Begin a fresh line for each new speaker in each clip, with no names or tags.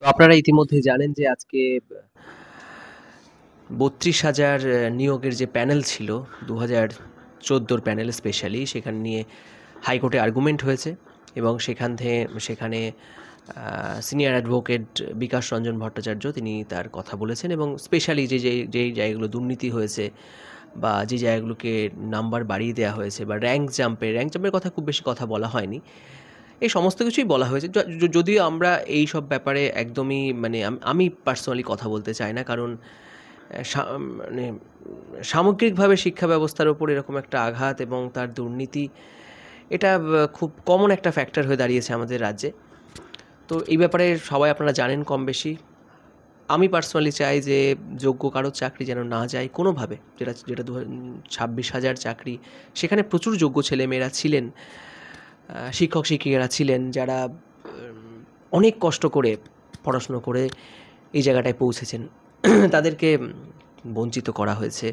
তো আপনারা ইতিমধ্যে জানেন যে আজকে ৩২,০০০ নিয়োগের যে প্যানেল ছিল ২০১৪ প্যানেল স্পেশালি সেখানে নিয়ে হাইকোর্টে আর্গুমেন্ট হয়েছে এবং সেখানে সিনিয়র অ্যাডভোকেট বিকাশ রঞ্জন ভট্টাচার্য তিনি তার কথা বলেছেন এবং স্পেশালি যেই জায়গাগুলো দুর্নীতি হয়েছে বা যে জায়গাগুলোকে নাম্বার বাড়িয়ে দেওয়া হয়েছে বা র্যাঙ্ক জাম্পের কথা খুব বেশি কথা বলা হয়নি। এই সমস্ত কিছুই বলা হয়েছে। যদিও আমরা এই সব ব্যাপারে একদমই মানে আমি পার্সোনালি কথা বলতে চাই না। কারণ মানে সামগ্রিকভাবে শিক্ষা ব্যবস্থার উপর এরকম একটা আঘাত এবং তার দুর্নীতি এটা খুব কমন একটা ফ্যাক্টর হয়ে দাঁড়িয়েছে আমাদের রাজ্যে। তো এই ব্যাপারে সবাই আপনারা জানেন কম বেশি। আমি পার্সোনালি চাই যে যোগ্য কারোর চাকরি যেন না যায় কোনোভাবে। যেটা 26,000 চাকরি, সেখানে প্রচুর যোগ্য ছেলেমেয়েরা ছিলেন, শিক্ষক-শিক্ষিকারা ছিলেন যারা অনেক কষ্ট করে পড়াশুনো করে এই জায়গাটায় পৌঁছেছেন। তাদেরকে বঞ্চিত করা হয়েছে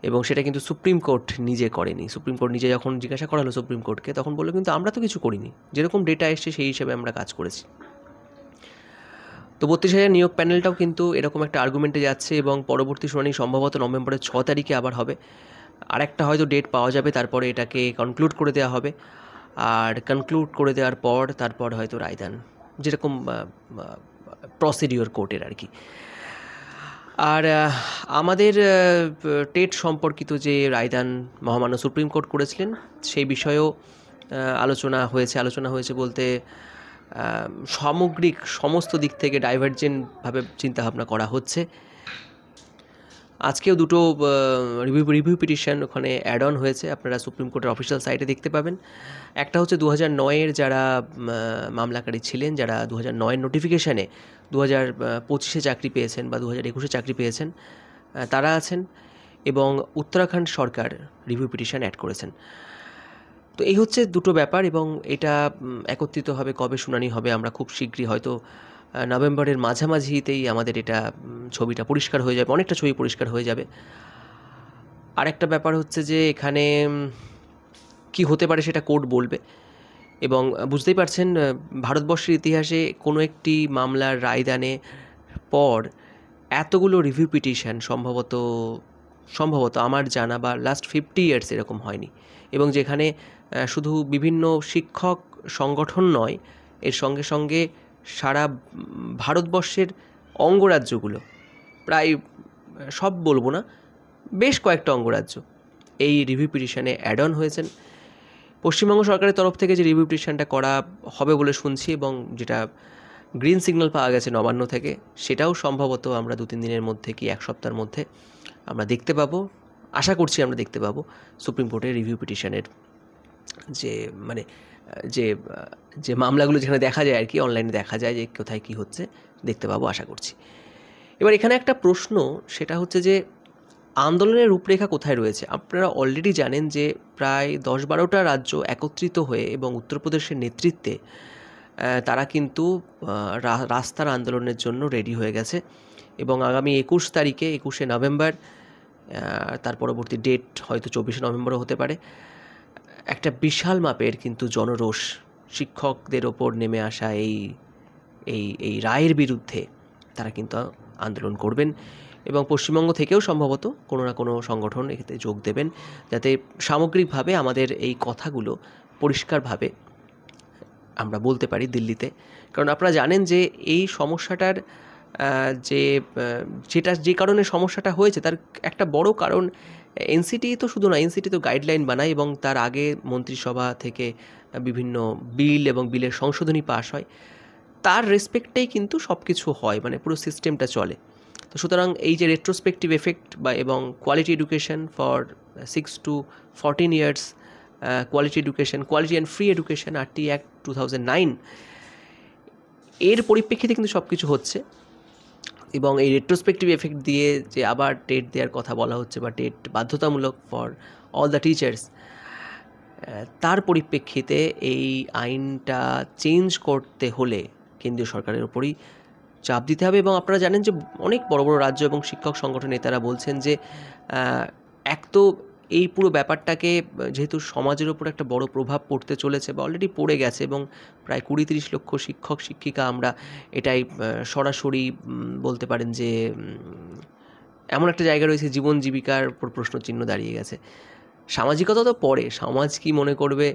এবং সেটা কিন্তু সুপ্রিম কোর্ট নিজে করেনি। সুপ্রিম কোর্ট নিজে যখন জিজ্ঞাসা করা হলো সুপ্রিম কোর্টকে, তখন বলল কিন্তু আমরা তো কিছু করিনি। যেরকম ডেটা এসছে সেই হিসেবে আমরা কাজ করেছি। তো ৩২,০০০ নিয়োগ প্যানেলটাও কিন্তু এরকম একটা আর্গুমেন্টে যাচ্ছে এবং পরবর্তী শুনানি সম্ভবত নভেম্বরের ৬ তারিখে আবার হবে। আরেকটা হয়তো ডেট পাওয়া যাবে, তারপরে এটাকে কনক্লুড করে দেওয়া হবে। আর কনক্লুড করে দেওয়ার পর তারপর হয়তো রায়দান, যেরকম প্রসিডিওর কোর্টের আর কি। আর আমাদের টেট সম্পর্কিত যে রায়দান মহামান্য সুপ্রিম কোর্ট করেছিলেন সেই বিষয়েও আলোচনা হয়েছে বলতে সামগ্রিক সমস্ত দিক থেকে ডাইভার্জেন্টভাবে চিন্তাভাবনা করা হচ্ছে। আজকেও দুটো রিভিউ পিটিশন ওখানে অ্যাড অন হয়েছে, আপনারা সুপ্রিম কোর্টের অফিসিয়াল সাইটে দেখতে পাবেন। একটা হচ্ছে 2009-এর যারা মামলাকারী ছিলেন, যারা 2009-এর নোটিফিকেশানে 2025-এ চাকরি পেয়েছেন বা 2021-এ চাকরি পেয়েছেন, তারা আছেন এবং উত্তরাখণ্ড সরকার রিভিউ পিটিশন অ্যাড করেছেন। তো এই হচ্ছে দুটো ব্যাপার এবং এটা একত্রিত হবে। কবে শুনানি হবে আমরা খুব শীঘ্রই হয়তো নভেম্বরের মাঝামাঝিতেই আমাদের এটা ছবিটা পরিষ্কার হয়ে যাবে, অনেকটা ছবি পরিষ্কার হয়ে যাবে। আরেকটা ব্যাপার হচ্ছে যে এখানে কি হতে পারে সেটা কোর্ট বলবে এবং বুঝতেই পারছেন ভারতবর্ষের ইতিহাসে কোনো একটি মামলার রায়দানে পর এতগুলো রিভিউ পিটিশন সম্ভবত আমার জানা বা লাস্ট 50 ইয়ার্স এরকম হয়নি। এবং যেখানে শুধু বিভিন্ন শিক্ষক সংগঠন নয়, এর সঙ্গে সঙ্গে সারা ভারতবর্ষের অঙ্গরাজ্যগুলো, প্রায় সব বলবো না, বেশ কয়েকটা অঙ্গরাজ্য এই রিভিউ পিটিশনে অ্যাড অন হয়েছেন। পশ্চিমবঙ্গ সরকারের তরফ থেকে যে রিভিউ পিটিশনটা করা হবে বলে শুনছি এবং যেটা গ্রিন সিগন্যাল পাওয়া গেছে নবান্ন থেকে, সেটাও সম্ভবত আমরা 2-3 দিনের মধ্যে কি 1 সপ্তাহের মধ্যে আমরা দেখতে পাবো। আশা করছি আমরা দেখতে পাবো সুপ্রিম কোর্টের রিভিউ পিটিশনের যে মানে যে যে মামলাগুলো যেখানে দেখা যায় আর কি, অনলাইনে দেখা যায় যে কোথায় কী হচ্ছে, দেখতে পাবো আশা করছি। এবার এখানে একটা প্রশ্ন, সেটা হচ্ছে যে আন্দোলনের রূপরেখা কোথায় রয়েছে? আপনারা অলরেডি জানেন যে প্রায় 10-12টা রাজ্য একত্রিত হয়ে এবং উত্তরপ্রদেশের নেতৃত্বে তারা কিন্তু রাস্তার আন্দোলনের জন্য রেডি হয়ে গেছে এবং আগামী 21 তারিখে 21শে নভেম্বর, তার পরবর্তী ডেট হয়তো 24শে নভেম্বরও হতে পারে, একটা বিশাল মাপের কিন্তু জনরোষ শিক্ষকদের ওপর নেমে আসা এই রায়ের বিরুদ্ধে তারা কিন্তু আন্দোলন করবেন এবং পশ্চিমবঙ্গ থেকেও সম্ভবত কোনো না কোনো সংগঠন এতে যোগ দেবেন, যাতে সামগ্রিকভাবে আমাদের এই কথাগুলো পরিষ্কারভাবে আমরা বলতে পারি দিল্লিতে। কারণ আপনারা জানেন যে এই সমস্যাটার যে কারণে সমস্যাটা হয়েছে তার একটা বড় কারণ এনসিটি তো শুধু না, এনসিটি তো গাইডলাইন বানায় এবং তার আগে মন্ত্রিসভা থেকে বিভিন্ন বিল এবং বিলের সংশোধনী পাস হয়, তার রেসপেক্টেই কিন্তু সব কিছু হয়, মানে পুরো সিস্টেমটা চলে। তো সুতরাং এই যে রেট্রোস্পেক্টিভ এফেক্ট এবং quality education for 6 to 14 years, quality and free education RT act 2009, এর পরিপ্রেক্ষিতে কিন্তু সব কিছু হচ্ছে এবং এই রেট্রোস্পেক্টিভ এফেক্ট দিয়ে যে আবার টেট দেওয়ার কথা বলা হচ্ছে বা টেট বাধ্যতামূলক ফর অল দ্য টিচার্স, তার পরিপ্রেক্ষিতে এই আইনটা চেঞ্জ করতে হলে কেন্দ্রীয় সরকারের ওপরই চাপ দিতে হবে। এবং আপনারা জানেন যে অনেক বড় বড় রাজ্য এবং শিক্ষক সংগঠন নেতারা বলছেন যে এক তো এই পুরো ব্যাপারটাকে যেহেতু সমাজের ওপর একটা বড় প্রভাব পড়তে চলেছে বা অলরেডি পড়ে গেছে, এবং প্রায় 20-30 লক্ষ শিক্ষক শিক্ষিকা আমরা এটাই সরাসরি বলতে পারেন যে এমন একটা জায়গা রয়েছে জীবন জীবিকার উপর প্রশ্নচিহ্ন দাঁড়িয়ে গেছে। সামাজিকতা তো পরে, সমাজ কি মনে করবে,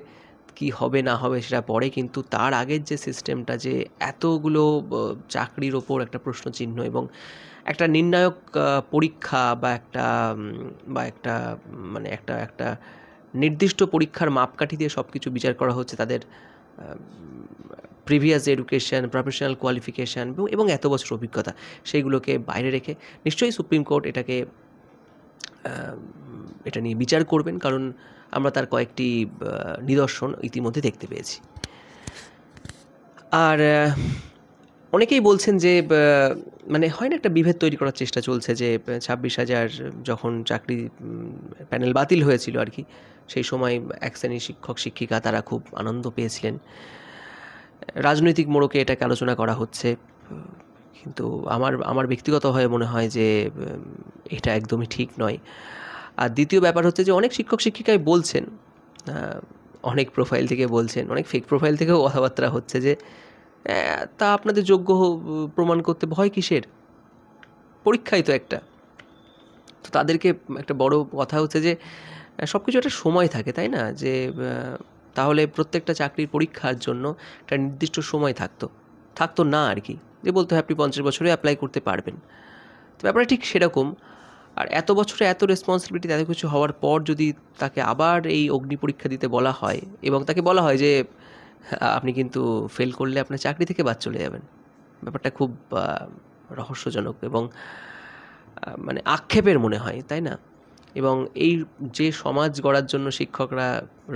কি হবে না হবে সেটা পরে, কিন্তু তার আগের যে সিস্টেমটা, যে এতগুলো চাকরির ওপর একটা প্রশ্নচিহ্ন এবং একটা নির্ণায়ক পরীক্ষা বা একটা মানে একটা নির্দিষ্ট পরীক্ষার মাপকাঠি দিয়ে সব কিছু বিচার করা হচ্ছে, তাদের প্রিভিয়াস এডুকেশন, প্রফেশনাল কোয়ালিফিকেশান এবং এত বছর অভিজ্ঞতা, সেইগুলোকে বাইরে রেখে নিশ্চয়ই সুপ্রিম কোর্ট এটা নিয়ে বিচার করবেন, কারণ আমরা তার কয়েকটি নিদর্শন ইতিমধ্যে দেখতে পেয়েছি। আর অনেকেই বলছেন যে মানে হয় না, একটা বিভেদ তৈরি করার চেষ্টা চলছে যে 26,000 যখন চাকরি প্যানেল বাতিল হয়েছিল আর কি, সেই সময় এক শ্রেণীর শিক্ষক শিক্ষিকা তারা খুব আনন্দ পেয়েছিলেন। রাজনৈতিক মোড়কে এটাকে আলোচনা করা হচ্ছে, কিন্তু আমার ব্যক্তিগতভাবে মনে হয় যে এটা একদমই ঠিক নয়। আর দ্বিতীয় ব্যাপার হচ্ছে যে অনেক শিক্ষক শিক্ষিকাই বলছেন, অনেক প্রোফাইল থেকে বলছেন, অনেক ফেক প্রোফাইল থেকেও কথাবার্তা হচ্ছে যে তা আপনাদের যোগ্য প্রমাণ করতে ভয় কিসের, পরীক্ষাই তো একটা। তো তাদেরকে একটা বড় কথা হচ্ছে যে সব কিছু একটা সময় থাকে, তাই না? যে তাহলে প্রত্যেকটা চাকরির পরীক্ষার জন্য একটা নির্দিষ্ট সময় থাকতো না আর কি, যে বলতে হয় আপনি 50 বছরে অ্যাপ্লাই করতে পারবেন। তো ব্যাপারটা ঠিক সেরকম। আর এত বছরে এত রেসপন্সিবিলিটি, এত কিছু হওয়ার পর যদি তাকে আবার এই অগ্নি পরীক্ষা দিতে বলা হয় এবং তাকে বলা হয় যে আপনি কিন্তু ফেল করলে আপনার চাকরি থেকে বাদ চলে যাবেন, ব্যাপারটা খুব রহস্যজনক এবং মানে আক্ষেপের মনে হয়, তাই না? এবং এই যে সমাজ গড়ার জন্য শিক্ষকরা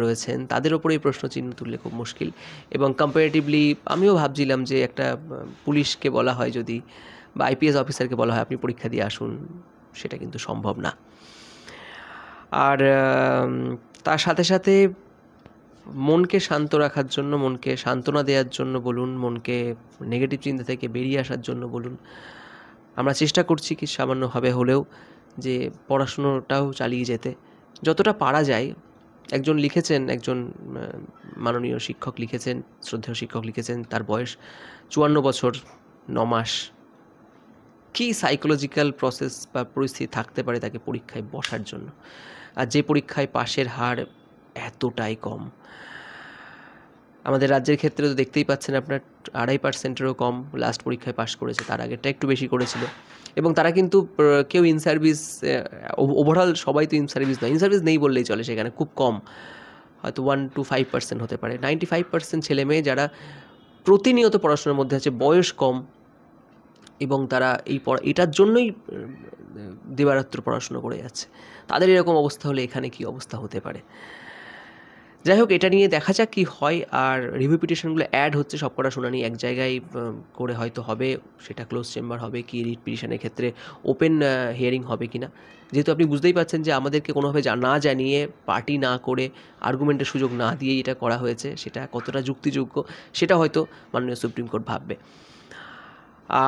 রয়েছেন, তাদের ওপরে এই প্রশ্নচিহ্ন তুললে খুব মুশকিল। এবং কম্পারেটিভলি আমিও ভাবছিলাম যে একটা পুলিশকে বলা হয় যদি, বা আইপিএস অফিসারকে বলা হয় আপনি পরীক্ষা দিয়ে আসুন, সেটা কিন্তু সম্ভব না। আর তার সাথে সাথে মনকে শান্ত রাখার জন্য, মনকে সান্ত্বনা দেওয়ার জন্য বলুন, মনকে নেগেটিভ চিন্তা থেকে বেরিয়ে আসার জন্য বলুন, আমরা চেষ্টা করছি কি সামান্যভাবে হলেও যে পড়াশুনোটাও চালিয়ে যেতে যতটা পারা যায়। একজন মাননীয় শিক্ষক লিখেছেন, শ্রদ্ধেয় শিক্ষক লিখেছেন, তার বয়স 54 বছর 9 মাস। কী সাইকোলজিক্যাল প্রসেস বা পরিস্থিতি থাকতে পারে তাকে পরীক্ষায় বসার জন্য, আর যে পরীক্ষায় পাশের হার এতটাই কম। আমাদের রাজ্যের ক্ষেত্রে তো দেখতেই পাচ্ছেন আপনার 2.5%-এরও কম লাস্ট পরীক্ষায় পাশ করেছে, তার আগেরটা একটু বেশি করেছিল। এবং তারা কিন্তু কেউ ইন সার্ভিস, ওভারঅল সবাই তো ইন সার্ভিস নয়, ইন সার্ভিস নেই বললেই চলে, সেখানে খুব কম, হয়তো 1-5% হতে পারে। 95% ছেলেমেয়ে যারা প্রতিনিয়ত পড়াশোনার মধ্যে আছে, বয়স কম, এবং তারা এটার জন্যই দিবারাত্র পড়াশুনো করে যাচ্ছে, তাদের এরকম অবস্থা হলে এখানে কি অবস্থা হতে পারে। যাই হোক, এটা নিয়ে দেখা যাক কী হয়। আর রিভিউ পিটিশনগুলো অ্যাড হচ্ছে, সবকটা শুনানি এক জায়গায় করে হয়তো হবে, সেটা ক্লোজ চেম্বার হবে কি, রিট পিটিশনের ক্ষেত্রে ওপেন হিয়ারিং হবে কি না। যেহেতু আপনি বুঝতেই পারছেন যে আমাদেরকে কোনোভাবে না জানিয়ে, পার্টি না করে, আর্গুমেন্টের সুযোগ না দিয়েই এটা করা হয়েছে, সেটা কতটা যুক্তিযোগ্য সেটা হয়তো মাননীয় সুপ্রিম কোর্ট ভাববে।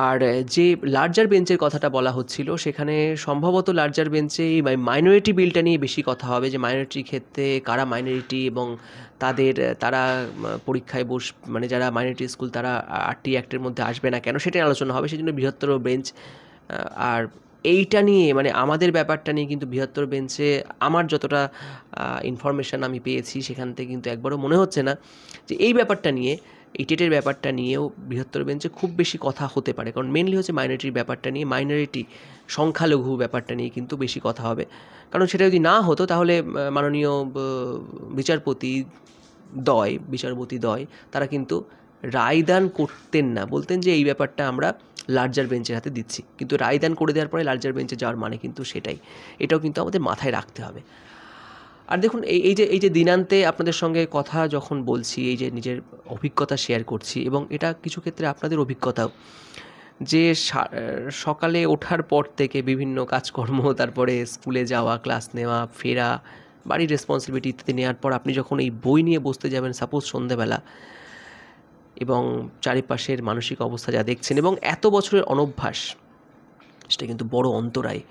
আর যে লার্জার বেঞ্চের কথাটা বলা হচ্ছিল, সেখানে সম্ভবত লার্জার বেঞ্চে এই মাইনরিটি বিলটা নিয়ে বেশি কথা হবে, যে মাইনরিটির ক্ষেত্রে কারা মাইনরিটি এবং তারা পরীক্ষায় মানে যারা মাইনরিটি স্কুল তারা RT অ্যাক্টের মধ্যে আসবে না কেন, সেটাই আলোচনা হবে, সেজন্য বৃহত্তর বেঞ্চ। আর এইটা নিয়ে মানে আমাদের ব্যাপারটা নিয়ে কিন্তু বৃহত্তর বেঞ্চে আমার যতটা ইনফরমেশান আমি পেয়েছি, সেখান থেকে কিন্তু একবারও মনে হচ্ছে না যে এই ব্যাপারটা নিয়ে, এই টেটের ব্যাপারটা নিয়েও বৃহত্তর বেঞ্চে খুব বেশি কথা হতে পারে। কারণ মেনলি হচ্ছে মাইনরিটির ব্যাপারটা নিয়ে, মাইনরিটি সংখ্যালঘু ব্যাপারটা নিয়ে কিন্তু বেশি কথা হবে। কারণ সেটা যদি না হতো তাহলে মাননীয় বিচারপতিদ্বয় তারা কিন্তু রায়দান করতেন না, বলতেন যে এই ব্যাপারটা আমরা লার্জার বেঞ্চের হাতে দিচ্ছি। কিন্তু রায়দান করে দেওয়ার পরে লার্জার বেঞ্চে যাওয়ার মানে কিন্তু সেটাই, এটাও কিন্তু আমাদের মাথায় রাখতে হবে। আর দেখুন, এই যে দিনান্তে আপনাদের সঙ্গে কথা যখন বলছি, এই যে নিজের অভিজ্ঞতা শেয়ার করছি, এবং এটা কিছু ক্ষেত্রে আপনাদের অভিজ্ঞতাও, যে সকালে ওঠার পর থেকে বিভিন্ন কাজকর্ম, তারপরে স্কুলে যাওয়া, ক্লাস নেওয়া, ফেরা, বাড়ির রেসপন্সিবিলিটি ইত্যাদি নেওয়ার পর আপনি যখন এই বই নিয়ে বসতে যাবেন সাপোজ সন্ধ্যেবেলা, এবং চারিপাশের মানসিক অবস্থা যা দেখছেন এবং এত বছরের অনভ্যাস, সেটা কিন্তু বড় অন্তরায়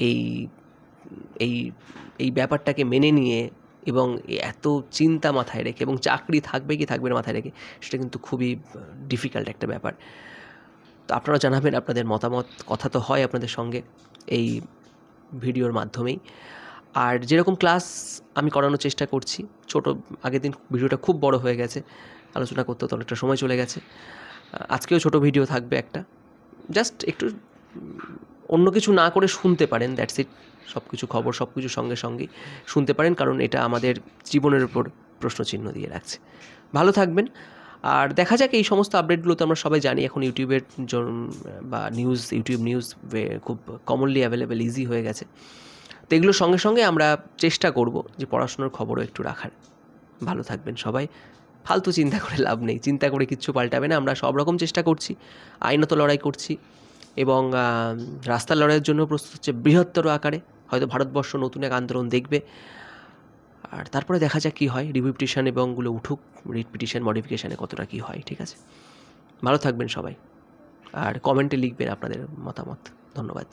এই এই এই ব্যাপারটাকে মেনে নিয়ে এবং এত চিন্তা মাথায় রেখে এবং চাকরি থাকবে কি থাকবে না মাথায় রেখে, সেটা কিন্তু খুবই ডিফিকাল্ট একটা ব্যাপার। তো আপনারা জানাবেন আপনাদের মতামত, কথা তো হয় আপনাদের সঙ্গে এই ভিডিওর মাধ্যমেই। আর যেরকম ক্লাস আমি করানোর চেষ্টা করছি, আগের দিন ভিডিওটা খুব বড় হয়ে গেছে, আলোচনা করতে তো অনেকটা সময় চলে গেছে। আজকেও ছোট ভিডিও থাকবে একটা, জাস্ট একটু অন্য কিছু না করে শুনতে পারেন, দ্যাটস ইট। সব কিছু খবর সব কিছু সঙ্গে সঙ্গেই শুনতে পারেন, কারণ এটা আমাদের জীবনের উপর প্রশ্নচিহ্ন দিয়ে রাখছে। ভালো থাকবেন। আর দেখা যাক, এই সমস্ত আপডেটগুলো তো আমরা সবাই জানি, এখন ইউটিউবের বা ইউটিউব নিউজ খুব কমনলি অ্যাভেলেবেল, ইজি হয়ে গেছে। তো এগুলোর সঙ্গে সঙ্গে আমরা চেষ্টা করব যে পড়াশোনার খবরও একটু রাখার। ভালো থাকবেন সবাই। ফালতু চিন্তা করে লাভ নেই, চিন্তা করে কিচ্ছু পাল্টাবে না। আমরা সব রকম চেষ্টা করছি, আইনত লড়াই করছি এবং রাস্তার লড়াইয়ের জন্য প্রস্তুত হচ্ছে বৃহত্তর আকারে। হয়তো ভারতবর্ষ নতুন এক আন্দোলন দেখবে, আর তারপরে দেখা যাক কী হয়। রিভিউ পিটিশন এবংগুলো উঠুক, রিট পিটিশন মডিফিকেশানে কতটা কী হয়। ঠিক আছে, ভালো থাকবেন সবাই, আর কমেন্টে লিখবেন আপনাদের মতামত। ধন্যবাদ।